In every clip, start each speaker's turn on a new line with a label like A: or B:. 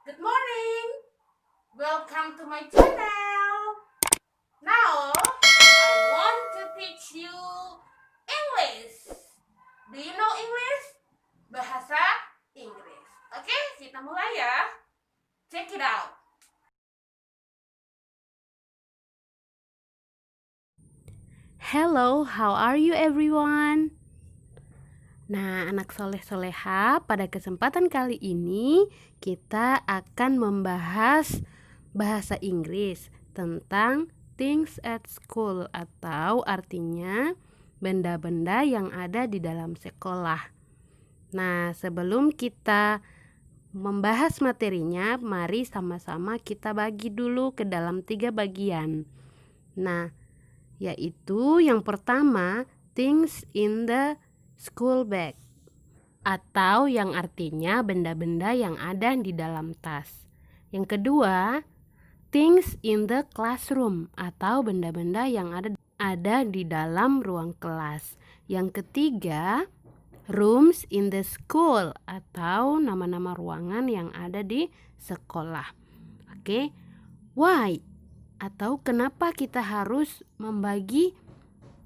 A: Good morning. Welcome to my channel. Now, I want to teach you English. Do you know English? Bahasa Inggris. Oke, kita mulai ya. Check it out.
B: Hello, how are you everyone? Nah, anak soleh-soleha, pada kesempatan kali ini kita akan membahas bahasa Inggris tentang things at school atau artinya benda-benda yang ada di dalam sekolah. Nah, sebelum kita membahas materinya, mari sama-sama kita bagi dulu ke dalam 3 bagian. Nah, yaitu yang pertama things in the school bag atau yang artinya benda-benda yang ada di dalam tas. Yang kedua things in the classroom atau benda-benda yang ada di dalam ruang kelas. Yang ketiga rooms in the school atau nama-nama ruangan yang ada di sekolah. Oke, why atau kenapa kita harus membagi?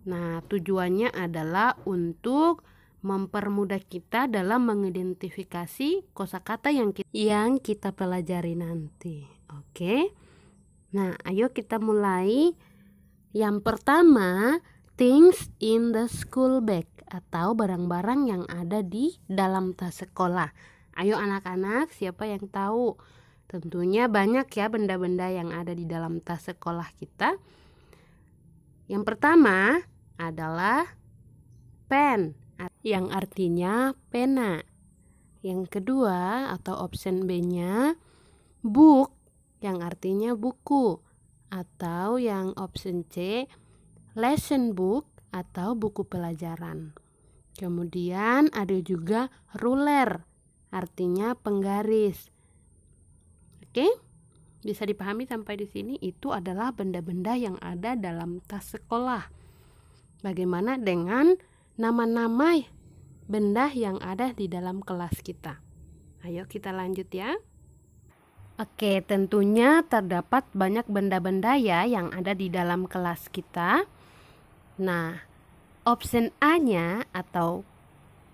B: Nah, tujuannya adalah untuk mempermudah kita dalam mengidentifikasi kosakata yang kita pelajari nanti. Oke. Nah, ayo kita mulai. Yang pertama, things in the school bag atau barang-barang yang ada di dalam tas sekolah. Ayo anak-anak, siapa yang tahu? Tentunya banyak ya benda-benda yang ada di dalam tas sekolah kita. Yang pertama adalah pen, yang artinya pena. Yang kedua atau option B-nya book, yang artinya buku. Atau yang option C lesson book atau buku pelajaran. Kemudian ada juga ruler, artinya penggaris. Oke, bisa dipahami sampai di sini. Itu adalah benda-benda yang ada dalam tas sekolah. Bagaimana dengan nama-nama benda yang ada di dalam kelas kita? Ayo kita lanjut ya. Oke, tentunya terdapat banyak benda-benda ya yang ada di dalam kelas kita. Nah, option A-nya atau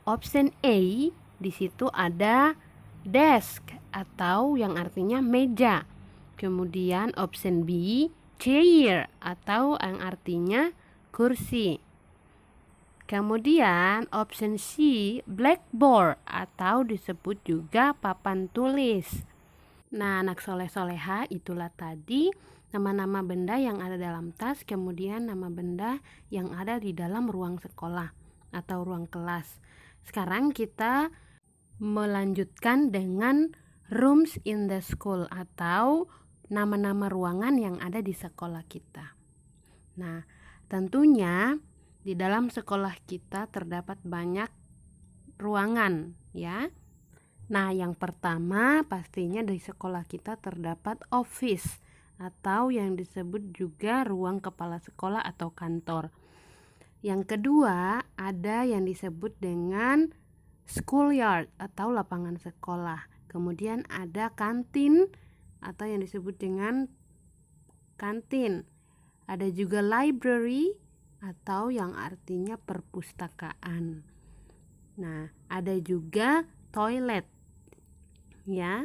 B: option A di situ ada desk atau yang artinya meja. Kemudian option B chair atau yang artinya kursi. Kemudian option C blackboard atau disebut juga papan tulis. Nah, anak soleh-soleha, itulah tadi nama-nama benda yang ada dalam tas, kemudian nama benda yang ada di dalam ruang sekolah atau ruang kelas. Sekarang kita melanjutkan dengan rooms in the school atau nama-nama ruangan yang ada di sekolah kita. Nah, tentunya di dalam sekolah kita terdapat banyak ruangan ya. Nah, yang pertama pastinya di sekolah kita terdapat office atau yang disebut juga ruang kepala sekolah atau kantor. Yang kedua ada yang disebut dengan schoolyard atau lapangan sekolah. Kemudian ada kantin atau yang disebut dengan kantin. Ada juga library atau yang artinya perpustakaan. Nah, ada juga toilet ya,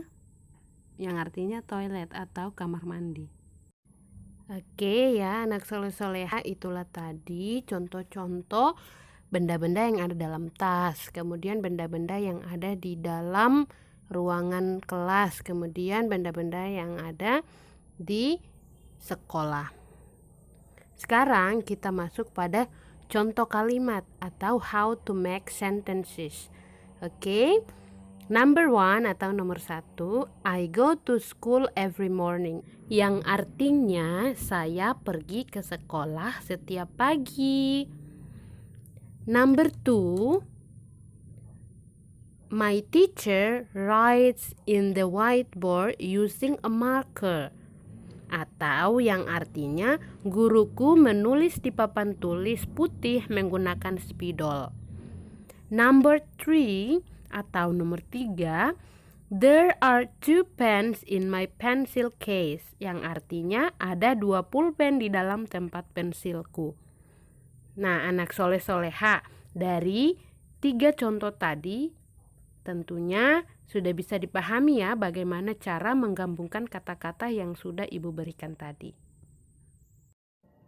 B: yang artinya toilet atau kamar mandi. Oke ya, anak soleh-soleha, itulah tadi contoh-contoh benda-benda yang ada dalam tas, kemudian benda-benda yang ada di dalam ruangan kelas, kemudian benda-benda yang ada di sekolah. Sekarang kita masuk pada contoh kalimat atau how to make sentences. Oke. Number 1 atau nomor 1, I go to school every morning, yang artinya saya pergi ke sekolah setiap pagi. Number 2, my teacher writes in the whiteboard using a marker, atau yang artinya guruku menulis di papan tulis putih menggunakan spidol. Number 3 atau nomor 3, There are 2 pens in my pencil case, yang artinya ada 2 pulpen di dalam tempat pensilku. Nah, anak soleh-soleha, dari 3 contoh tadi tentunya sudah bisa dipahami ya bagaimana cara menggabungkan kata-kata yang sudah Ibu berikan tadi.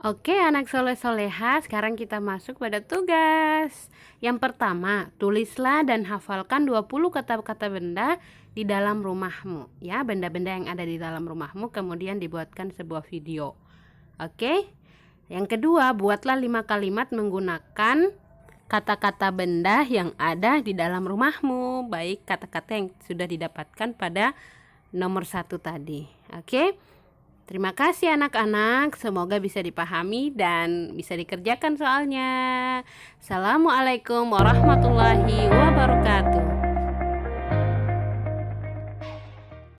B: Oke, anak soleh-soleha, sekarang kita masuk pada tugas. Yang pertama, tulislah dan hafalkan 20 kata-kata benda di dalam rumahmu. Ya, benda-benda yang ada di dalam rumahmu, kemudian dibuatkan sebuah video. Oke. Yang kedua, buatlah 5 kalimat menggunakan kata-kata benda yang ada di dalam rumahmu. Baik kata-kata yang sudah didapatkan pada nomor 1 tadi. Oke. Terima kasih anak-anak, semoga bisa dipahami dan bisa dikerjakan soalnya. Assalamualaikum warahmatullahi wabarakatuh.